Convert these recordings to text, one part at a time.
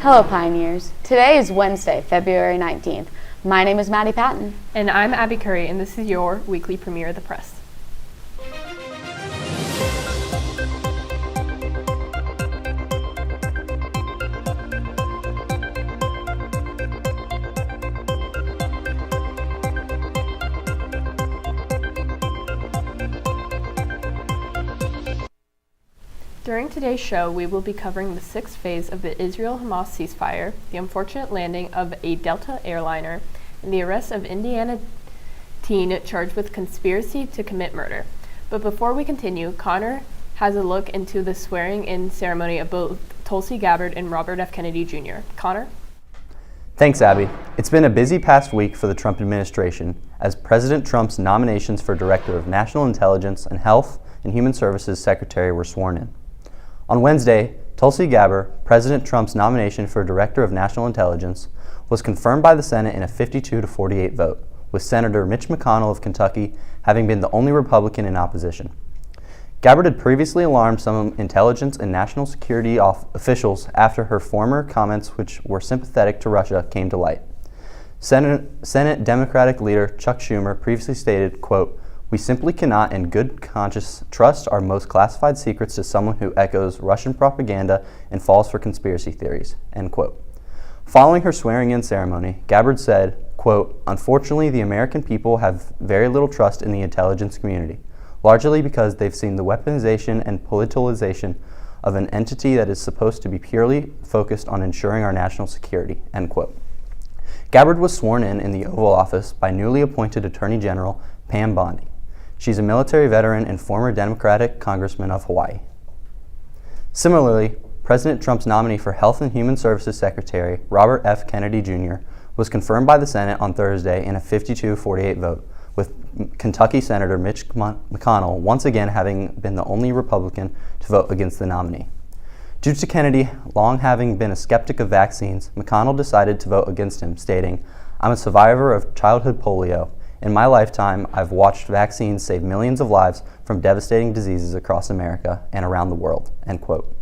Hello, Pioneers. Today is Wednesday, February 19th. My name is Maddie Patton. And I'm Abby Curry, and this is your weekly premiere of the press. During today's show, we will be covering the sixth phase of the Israel-Hamas ceasefire, the unfortunate landing of a Delta airliner, and the arrest of Indiana teen charged with conspiracy to commit murder. But before we continue, Connor has a look into the swearing-in ceremony of both Tulsi Gabbard and Robert F. Kennedy Jr. Connor? Thanks, Abby. It's been a busy past week for the Trump administration as President Trump's nominations for Director of National Intelligence and Health and Human Services Secretary were sworn in. On Wednesday, Tulsi Gabbard, President Trump's nomination for Director of National Intelligence, was confirmed by the Senate in a 52-48 vote, with Senator Mitch McConnell of Kentucky having been the only Republican in opposition. Gabbard had previously alarmed some intelligence and national security officials after her former comments, which were sympathetic to Russia, came to light. Senate Democratic leader Chuck Schumer previously stated, quote, "We simply cannot in good conscience trust our most classified secrets to someone who echoes Russian propaganda and falls for conspiracy theories," end quote. Following her swearing-in ceremony, Gabbard said, quote, "Unfortunately, the American people have very little trust in the intelligence community, largely because they've seen the weaponization and politicalization of an entity that is supposed to be purely focused on ensuring our national security," end quote. Gabbard was sworn in the Oval Office by newly appointed Attorney General Pam Bondi. She's a military veteran and former Democratic congressman of Hawaii. Similarly, President Trump's nominee for Health and Human Services Secretary, Robert F. Kennedy Jr., was confirmed by the Senate on Thursday in a 52-48 vote, with Kentucky Senator Mitch McConnell once again having been the only Republican to vote against the nominee. Due to Kennedy long having been a skeptic of vaccines, McConnell decided to vote against him, stating, "I'm a survivor of childhood polio. In my lifetime, I've watched vaccines save millions of lives from devastating diseases across America and around the world," end quote.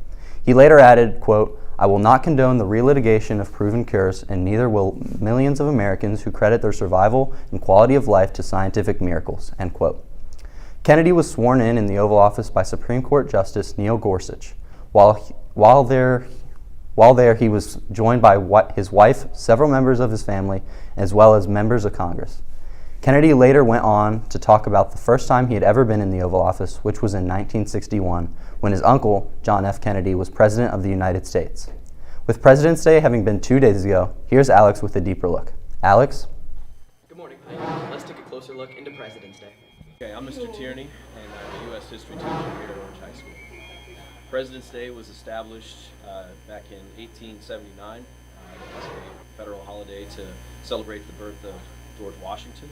He later added, quote, "I will not condone the relitigation of proven cures, and neither will millions of Americans who credit their survival and quality of life to scientific miracles," end quote. Kennedy was sworn in the Oval Office by Supreme Court Justice Neil Gorsuch. While there he was joined by his wife, several members of his family, as well as members of Congress. Kennedy later went on to talk about the first time he had ever been in the Oval Office, which was in 1961, when his uncle, John F. Kennedy, was President of the United States. With President's Day having been 2 days ago, here's Alex with a deeper look. Alex? Good morning. Let's take a closer look into President's Day. Okay, I'm Mr. Tierney, and I'm a U.S. History teacher here at OOHS High School. President's Day was established back in 1879 as a federal holiday to celebrate the birth of George Washington.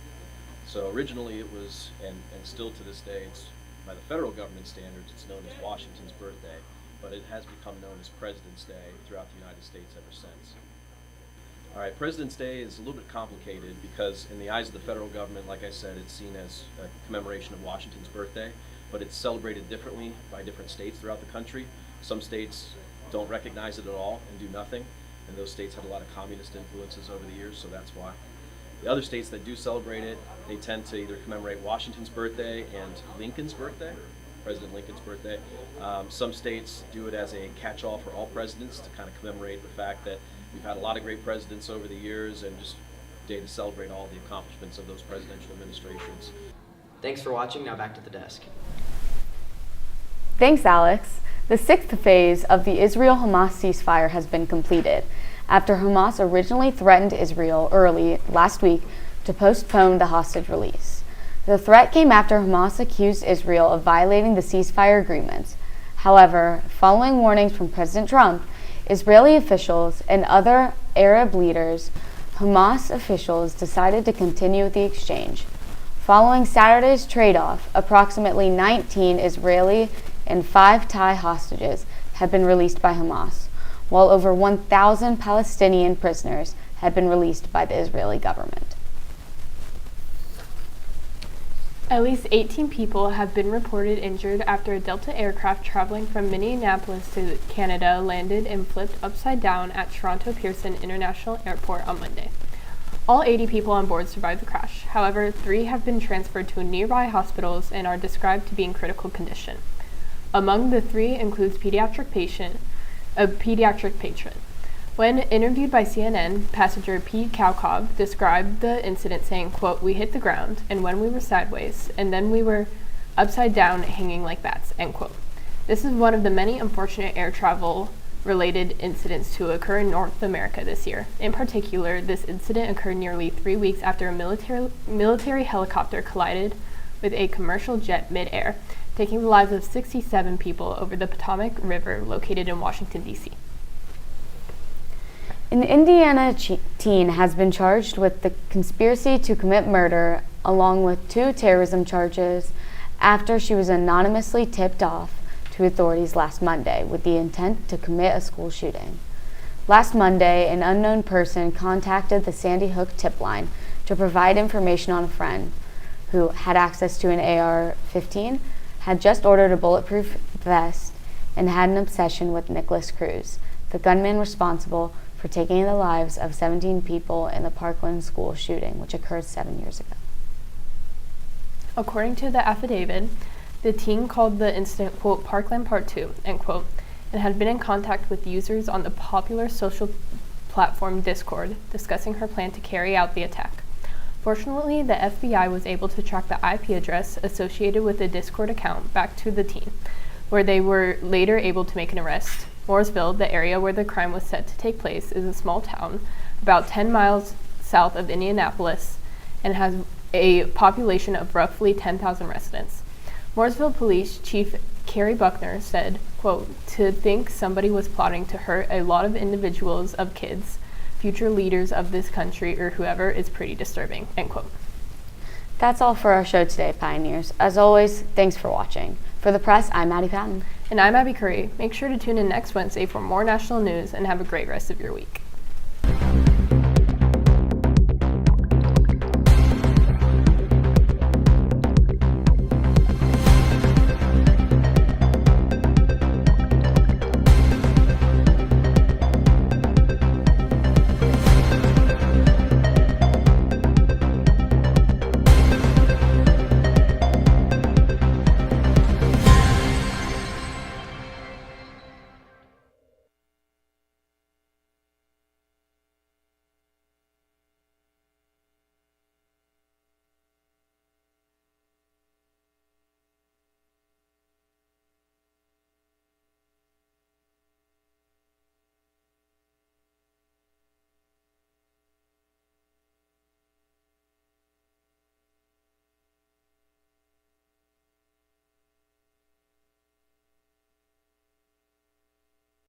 So originally it was, and still to this day, it's by the federal government standards, it's known as Washington's birthday, but it has become known as President's Day throughout the United States ever since. All right, President's Day is a little bit complicated because in the eyes of the federal government, like I said, it's seen as a commemoration of Washington's birthday, but it's celebrated differently by different states throughout the country. Some states don't recognize it at all and do nothing, and those states had a lot of communist influences over the years, so that's why. The other states that do celebrate it, they tend to either commemorate Washington's birthday and Lincoln's birthday, President Lincoln's birthday. Some states do it as a catch-all for all presidents to kind of commemorate the fact that we've had a lot of great presidents over the years and just a day to celebrate all the accomplishments of those presidential administrations. Thanks for watching. Now back to the desk. Thanks, Alex. The sixth phase of the Israel-Hamas ceasefire has been completed, after Hamas originally threatened Israel early last week to postpone the hostage release. The threat came after Hamas accused Israel of violating the ceasefire agreements. However, following warnings from President Trump, Israeli officials, and other Arab leaders, Hamas officials decided to continue with the exchange. Following Saturday's trade-off, approximately 19 Israeli and 5 Thai hostages have been released by Hamas, while over 1,000 Palestinian prisoners have been released by the Israeli government. At least 18 people have been reported injured after a Delta aircraft traveling from Minneapolis to Canada landed and flipped upside down at Toronto Pearson International Airport on Monday. All 80 people on board survived the crash. However, 3 have been transferred to nearby hospitals and are described to be in critical condition. Among the 3 includes a pediatric patron. When interviewed by CNN, passenger Pete Kowkov described the incident saying, quote, "We hit the ground, and when we were sideways, and then we were upside down hanging like bats," end quote. This is one of the many unfortunate air travel-related incidents to occur in North America this year. In particular, this incident occurred nearly 3 weeks after a military helicopter collided with a commercial jet mid-air, taking the lives of 67 people over the Potomac River located in Washington, D.C. An Indiana teen has been charged with the conspiracy to commit murder, along with 2 terrorism charges, after she was anonymously tipped off to authorities last Monday with the intent to commit a school shooting. Last Monday, an unknown person contacted the Sandy Hook tip line to provide information on a friend who had access to an AR-15, had just ordered a bulletproof vest, and had an obsession with Nicholas Cruz, the gunman responsible for taking the lives of 17 people in the Parkland school shooting, which occurred 7 years ago. According to the affidavit, the teen called the incident, quote, "Parkland Part 2, end quote, and had been in contact with users on the popular social platform Discord, discussing her plan to carry out the attack. Fortunately, the FBI was able to track the IP address associated with the Discord account back to the teen, where they were later able to make an arrest. Mooresville, the area where the crime was set to take place, is a small town about 10 miles south of Indianapolis and has a population of roughly 10,000 residents. Mooresville Police Chief Kerry Buckner said, quote, "To think somebody was plotting to hurt a lot of individuals, of kids, future leaders of this country, or whoever, is pretty disturbing," end quote. That's all for our show today, Pioneers. As always, thanks for watching. For the press, I'm Maddie Patton. And I'm Abby Curry. Make sure to tune in next Wednesday for more national news and have a great rest of your week.